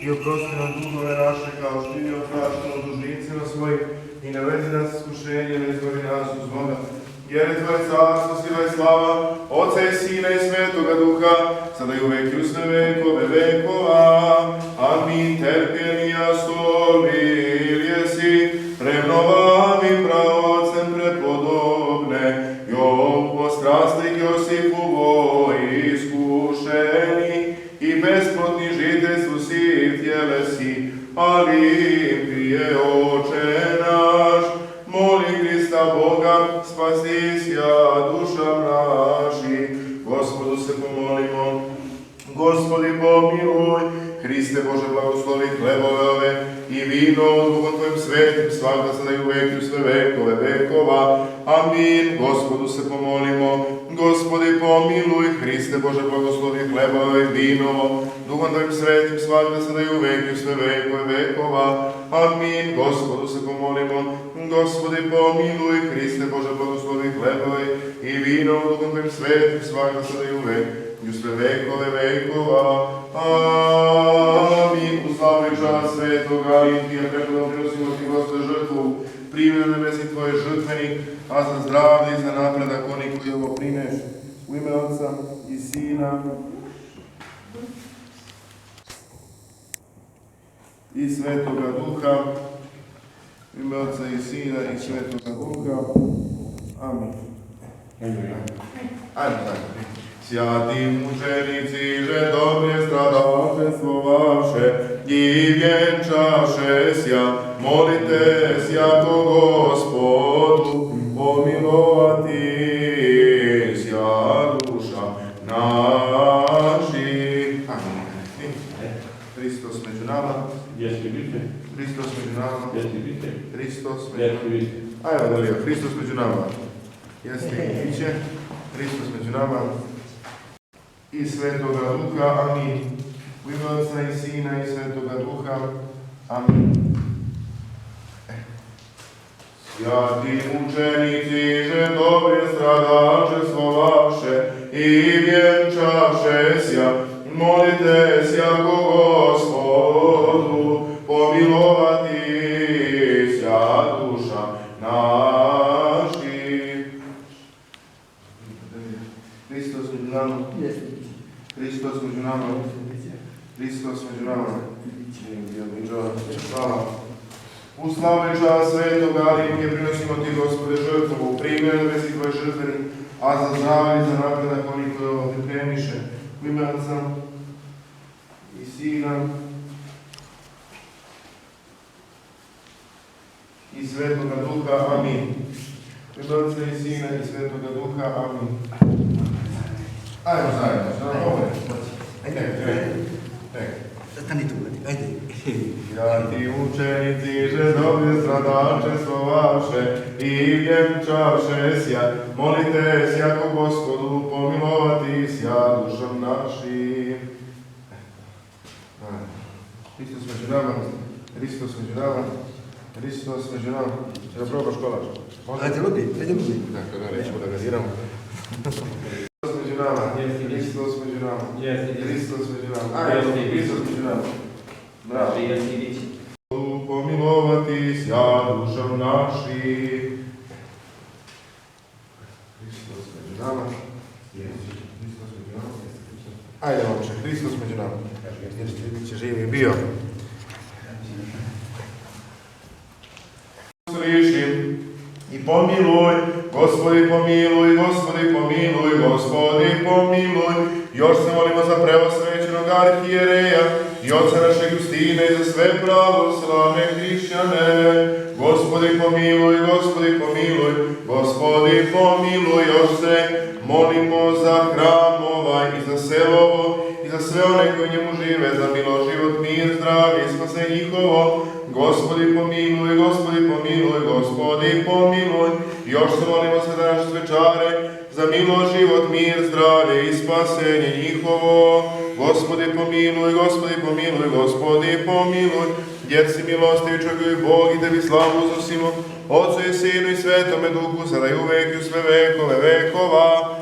i oprosti nam dugove naše kao što i mi opraštamo dužnicima svojim i ne vedi nas iskušenje, ne izbavi nas od zloga. Jer je Tvoje carstvo, sila i slava, Oca i Sina i Svetoga Duha, sada i uvek i u sve vekove vekova. Amin. Terpjenija stolil jesi, premnovavi pravocem prepodobne, Jovu postraslik Josipovo iskušeni, i besplodni žiteljstvu si tjelesi, ali prije Oče naš, moli Hrista Boga, spasisja duša naši. Gospodu se pomolimo. Gospodi pomiluj. Hriste Bože blagoslovi hlebove ove i vino od Bogom Tvojim svetim, svakda sada i uvek i u sve vekove vekova. Amin. Gospodu se pomolimo. Gospodi pomiluj. Hriste Bože blagoslovi hlebove i vino Duhom Tvojim svetim, svakda sada i uvek i u sve vekove vekova. Amin. Gospodu se pomolimo. Gospodi pomiluj. Hriste Bože blagoslovi hlebove i vino Duhom Tvojim svetim, svakda sada i uvek i u sve vekove vekova. Amin. U slavu i čast svetoga i Tije prepodom prinosimo Ti, Gospode, žrtvu, primi na nebesi Tvoje žrtvenik, a za zdravlje i za napredak oni koji ovo primeš. U ime Otca i Sina i Svetoga Duha. U ime Otca i Sina i Svetoga Duha. Amin. Ajmo tako. Sjati mučenici, že dobre stradaše slovaše, i vjenčaše sja, molite sjako Gospodu, pomilovati sja duša naši. Amin. Hristos među nama. Hristos među nama. Hristos među nama. Ajmo dalje, Hristos među nama. Jeste i biće. Hristos među nama. I Svetoga Duha. Amin. U ime Otca i Sina i Svetoga Duha. Amin. Sjati mučenici, že dobre stradaše slovaše i vjenčaše sja, molite sjako Gospodu, pomilovati sja duša naši. Hristos među nama. Hristos među nama. Hristos među nama. Hvala. U slavu i čast svetoga Alimije prinosimo Ti, Gospode, žrtvu, primi na nebesi Tvoje žrtveni, a za zdravlje i za napredak oni koji ovo pripremiše. U ime Otca i Sina i Svetoga Duha. Amin. U ime Otca i Sina i Svetoga Duha. Amin. Ajmo zajedno. Stani tu, ajde. Sjati učenici, že dobre stradaše slovaše i vjenčaše sja, molite sjako Gospodu, pomilovati sja dušom našim. Hristos među nama. Hristos među nama. Hristos među nama. Će da probaš kolač? Ajde lubi. Dakle, da nećemo da ga diramo. Hristos među nama. Hristos među nama. Hristos među nama. Ajde, Hristos među nama. Bravo. Pomilovati sja dušom naših. Hristos među nama. Hristos među nama. Ajde, momče, Hristos među nama. Jer će živi bio. Slišim i pomiluj, Gospodi pomiluj, Gospodi pomiluj, Gospodi pomiluj. Još se molimo za preosvećenog arhijereja i oca našeg Justina i za sve pravoslavne hrišćane. Gospodi pomiluj, Gospodi pomiluj, Gospodi pomiluj. Još se molimo za hram ovaj i za selo i za sve one koji u njemu žive, za milo život, mir, zdravlje i spase njihovo. Gospodi pomiluj, Gospodi pomiluj, Gospodi pomiluj. Još se molimo sve da naše svečare, za milo život, mir, zdravlje i spasenje njihovo. Gospodi pomiluj, Gospodi pomiluj, Gospodi pomiluj. Jer si milostivi čovjek Bog i Tebi slavu uznosimo, Otcu i Sinu i Svetome Duhu, sada i uvek i u sve vekove vekova.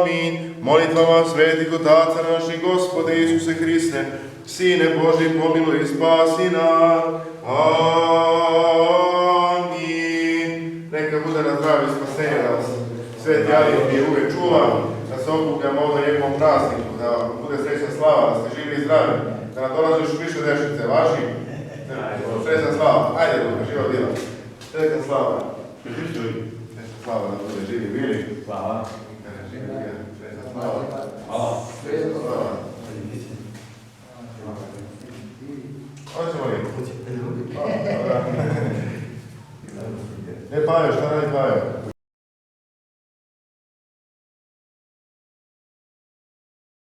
Amin. Molitvama svetih otaca naših, Gospode Isuse Hriste, Sine Boži, pomiluj i spasi nas. Amin. Neka bude na zdravlje spasenje da vas Sveti Arhangel uvek čuva, da se okupljamo ovdje njegovom prazniku, da bude srećna slava, da ste živi i zdravi, da nam dolazi još više dešice, važi? Srećna slava, ajde Luka, živa bila. Srećna slava. Srećna slava da bude živi bili. Hvala. Srećna slava. Hvala. Srećna slava. Hoćemo li? Hoće, ajde, lupi. Ne Pajo, šta radi Pajo?